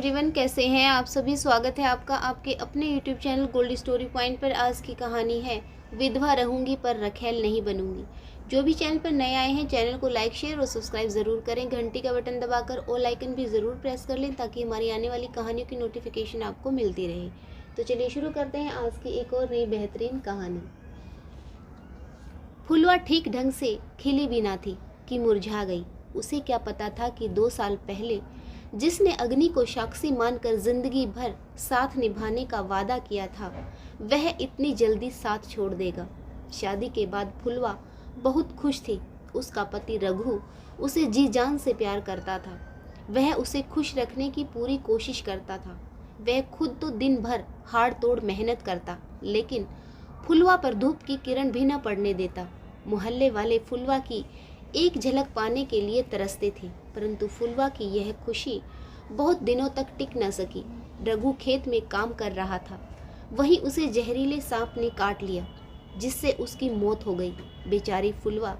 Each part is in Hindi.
एवरीवन, कैसे हैं आप सभी। स्वागत है आपका आपके अपने YouTube channel gold story point पर। आज की कहानी है विधवा रहूंगी पर रखेल नहीं बनूंगी। जो भी चैनल पर नए आए हैं चैनल को लाइक शेयर और सब्सक्राइब ज़रूर करें। घंटी का बटन दबाकर ऑल आइकन भी ज़रूर प्रेस कर लें ताकि हमारी आने वाली कहानियों की नोटिफिकेशन आपको मिलती रहे। तो चलिए शुरू करते हैं आज की एक और नई बेहतरीन कहानी। फुलवा ठीक ढंग से खिली भी ना थी कि मुरझा गई। उसे क्या पता था कि 2 साल पहले जिसने अग्नि को साक्षी मानकर जिंदगी भर साथ निभाने का वादा किया था वह इतनी जल्दी साथ छोड़ देगा। शादी के बाद फुलवा बहुत खुश थी। उसका पति रघु उसे जी जान से प्यार करता था। वह उसे खुश रखने की पूरी कोशिश करता था। वह खुद तो दिन भर हाड़ तोड़ मेहनत करता, लेकिन फुलवा पर धूप की किरण भी न पड़ने देता। मोहल्ले वाले फुलवा की एक झलक पाने के लिए तरसते थे, परंतु फुलवा की यह खुशी बहुत दिनों तक टिक न सकी। रघु खेत में काम कर रहा था, वहीं उसे जहरीले सांप ने काट लिया, जिससे उसकी मौत हो गई। बेचारी फुलवा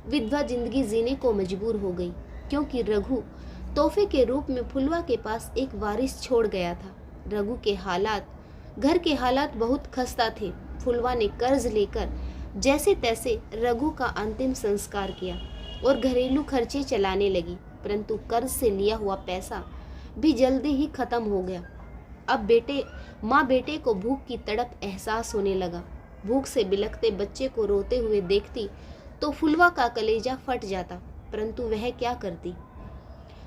विधवा जिंदगी जीने को मजबूर हो गई, क्योंकि रघु तोहफे के रूप में फुलवा के पास एक वारिस छोड़ गया था। रघु के घर के हालात बहुत खस्ता थे। फुलवा ने कर्ज लेकर जैसे तैसे रघु का अंतिम संस्कार किया और घरेलू खर्चे चलाने लगी, परंतु कर्ज से लिया हुआ पैसा भी जल्दी ही खत्म हो गया। अब माँ बेटे को भूख की तड़प एहसास होने लगा। भूख से बिलखते बच्चे को रोते हुए देखती तो फुलवा का कलेजा फट जाता, परंतु वह क्या करती।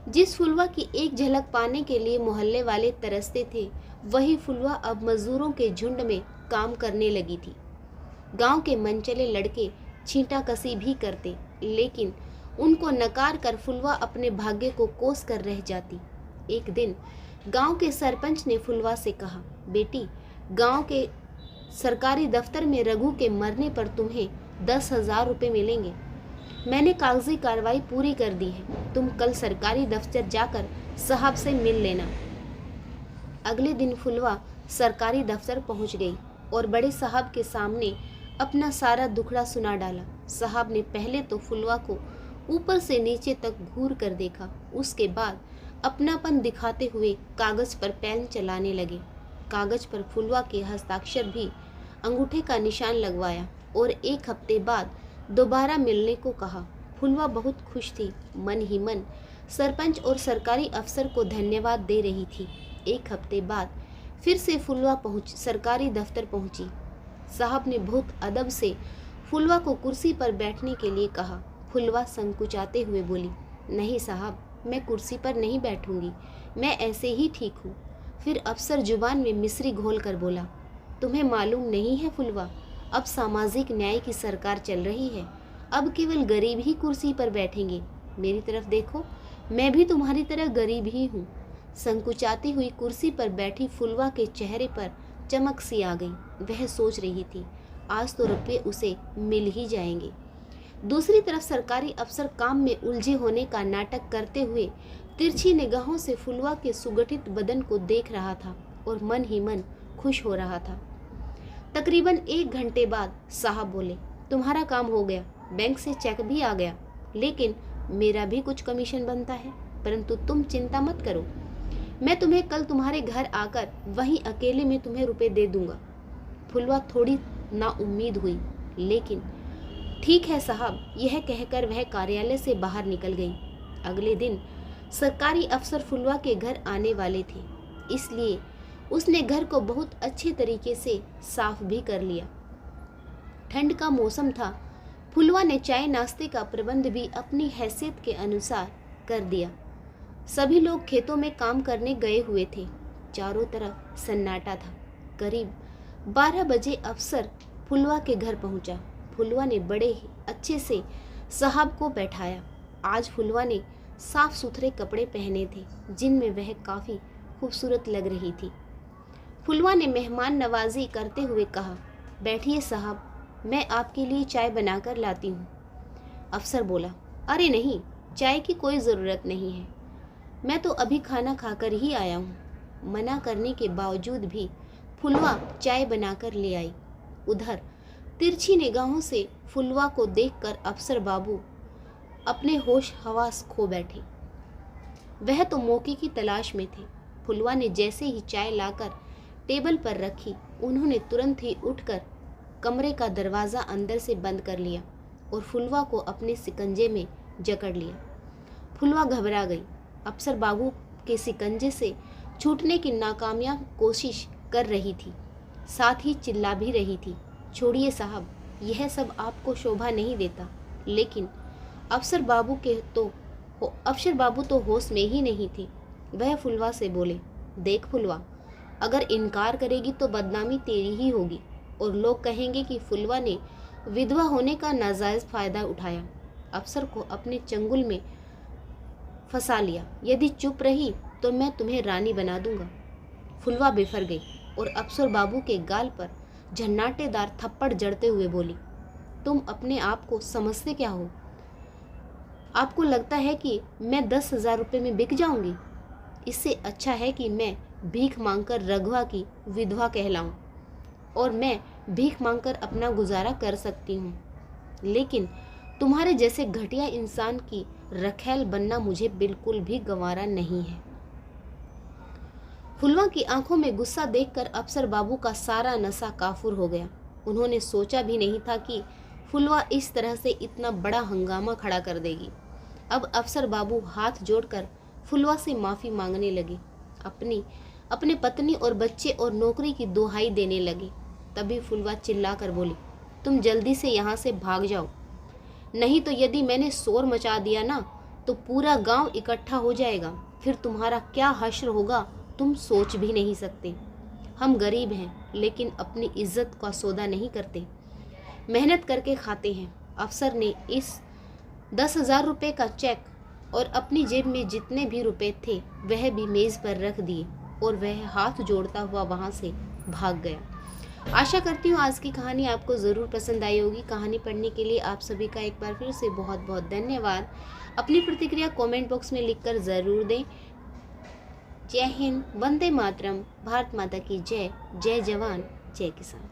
जिस फुलवा की एक झलक पाने के लिए मोहल्ले वाले तरसते थे, वही फुलवा अब मजदूरों के झुंड में काम करने लगी थी। गांव के मनचले लड़के छींटाकसी भी करते, लेकिन उनको नकार कर फुलवा अपने भाग्य को कोस कर रह जाती। एक दिन गांव के सरपंच ने फुलवा से कहा, बेटी, गांव के सरकारी दफ्तर में रघु के मरने पर तुम्हें 10,000 रुपये मिलेंगे। मैंने कागजी कार्रवाई पूरी कर दी है। तुम कल सरकारी दफ्तर जाकर साहब से मिल लेना। अगले दिन फुलवा सरकारी दफ्तर पहुंच गई और बड़े साहब के सामने अपना सारा दुखड़ा सुना डाला। साहब ने पहले तो फुलवा को ऊपर से नीचे तक घूर कर देखा, उसके बाद अपनापन दिखाते हुए कागज पर पेन चलाने लगे। कागज पर फुलवा के हस्ताक्षर भी अंगूठे का निशान लगवाया और 1 हफ्ते बाद दोबारा मिलने को कहा। फुलवा बहुत खुश थी, मन ही मन सरपंच और सरकारी अफसर को धन्यवाद दे रही थी। 1 हफ्ते बाद फिर से फुलवा सरकारी दफ्तर पहुंची। साहब ने बहुत अदब से फुलवा को कुर्सी पर बैठने के लिए कहा। फुलवा संकुचाते हुए बोली, नहीं साहब, मैं कुर्सी पर नहीं बैठूंगी, मैं ऐसे ही ठीक हूँ। फिर अफसर जुबान में मिश्री घोल कर बोला, तुम्हें मालूम नहीं है फुलवा, अब सामाजिक न्याय की सरकार चल रही है। अब केवल गरीब ही कुर्सी पर बैठेंगे। मेरी तरफ देखो, मैं भी तुम्हारी तरह गरीब ही हूँ। संकुचाती हुई कुर्सी पर बैठी फुलवा के चेहरे पर चमक सी आ गई। वह सोच रही थी, आज तो रुपये उसे मिल ही जाएंगे। दूसरी तरफ सरकारी अफसर काम में उलझे होने का नाटक करते हुए तिरछी निगाहों से फुलवा के सुगठित बदन को देख रहा था और मन ही मन खुश हो रहा था। तकरीबन 1 घंटे बाद साहब बोले, तुम्हारा काम हो गया, बैंक से चेक भी आ गया, लेकिन मेरा भी कुछ कमीशन बनता है। परंतु तुम चिंता मत करो, मैं तुम्हें कल तुम्हारे घर आकर वहीं अकेले में तुम्हें रुपए दे दूंगा। फुलवा थोड़ी नाउम्मीद हुई, लेकिन ठीक है साहब, यह कहकर वह कार्यालय से बाहर निकल गई। अगले दिन सरकारी अफसर फुलवा के घर आने वाले थे, इसलिए उसने घर को बहुत अच्छे तरीके से साफ भी कर लिया। ठंड का मौसम था। फुलवा ने चाय नाश्ते का प्रबंध भी अपनी हैसियत के अनुसार कर दिया। सभी लोग खेतों में काम करने गए हुए थे। चारों तरफ सन्नाटा था। करीब 12 बजे अफसर फुलवा के घर पहुंचा। फुलवा ने बड़े ही अच्छे से साहब को बैठाया। आज फुलवा ने साफ सुथरे कपड़े पहने थे, जिनमें वह काफ़ी खूबसूरत लग रही थी। फुलवा ने मेहमान नवाजी करते हुए कहा, बैठिए साहब, मैं आपके लिए चाय बनाकर लाती हूँ। अफसर बोला, अरे नहीं, चाय की कोई ज़रूरत नहीं है, मैं तो अभी खाना खाकर ही आया हूँ। मना करने के बावजूद भी फुलवा चाय बनाकर ले आई। उधर तिरछी निगाहों से फुलवा को देखकर अफसर बाबू अपने होश हवास खो बैठे। वह तो मौके की तलाश में थे। फुलवा ने जैसे ही चाय लाकर टेबल पर रखी, उन्होंने तुरंत ही उठकर कमरे का दरवाज़ा अंदर से बंद कर लिया और फुलवा को अपने शिकंजे में जकड़ लिया। फुलवा घबरा गई। अफसर बाबू के शिकंजे से छूटने की नाकामयाब कोशिश कर रही थी, साथ ही चिल्ला भी रही थी, छोड़िए साहब, यह सब आपको शोभा नहीं देता। लेकिन अफसर बाबू तो होश में ही नहीं थी। वह फुलवा से बोले, देख फुलवा, अगर इनकार करेगी तो बदनामी तेरी ही होगी और लोग कहेंगे कि फुलवा ने विधवा होने का नाजायज़ फ़ायदा उठाया, अफसर को अपने चंगुल में फंसा लिया। यदि चुप रही तो मैं तुम्हें रानी बना दूंगा। फुलवा बिफर गई और अफसर बाबू के गाल पर झन्नाटेदार थप्पड़ जड़ते हुए बोली, तुम अपने आप को समझते क्या हो? आपको लगता है कि मैं 10,000 रुपये में बिक जाऊंगी? इससे अच्छा है कि मैं भीख मांगकर रघुआ की विधवा कहलाऊं और मैं भीख मांगकर अपना गुजारा कर सकती हूँ। लेकिन तुम्हारे जैसे घटिया इंसान की रखैल बनना मुझे बिल्कुल भी गंवारा नहीं है। फुलवा की आंखों में गुस्सा देखकर अफसर बाबू का सारा नशा काफूर हो गया। उन्होंने सोचा भी नहीं था कि फुलवा इस तरह से इतना बड़ा हंगामा खड़ा कर देगी। अब अफसर बाबू हाथ जोड़कर फुलवा से माफ़ी मांगने लगे, अपने पत्नी और बच्चे और नौकरी की दुहाई देने लगे। तभी फुलवा चिल्लाकर बोली, तुम जल्दी से यहाँ से भाग जाओ, नहीं तो यदि मैंने शोर मचा दिया ना तो पूरा गांव इकट्ठा हो जाएगा। फिर तुम्हारा क्या हश्र होगा तुम सोच भी नहीं सकते। हम गरीब हैं लेकिन अपनी इज्जत का सौदा नहीं करते, मेहनत करके खाते हैं। अफसर ने इस 10,000 रुपये का चेक और अपनी जेब में जितने भी रुपए थे वह भी मेज़ पर रख दिए और वह हाथ जोड़ता हुआ वहाँ से भाग गया। आशा करती हूँ आज की कहानी आपको ज़रूर पसंद आई होगी। कहानी पढ़ने के लिए आप सभी का एक बार फिर से बहुत बहुत धन्यवाद। अपनी प्रतिक्रिया कमेंट बॉक्स में लिखकर ज़रूर दें। जय हिंद, वंदे मातरम, भारत माता की जय। जय जवान जय किसान।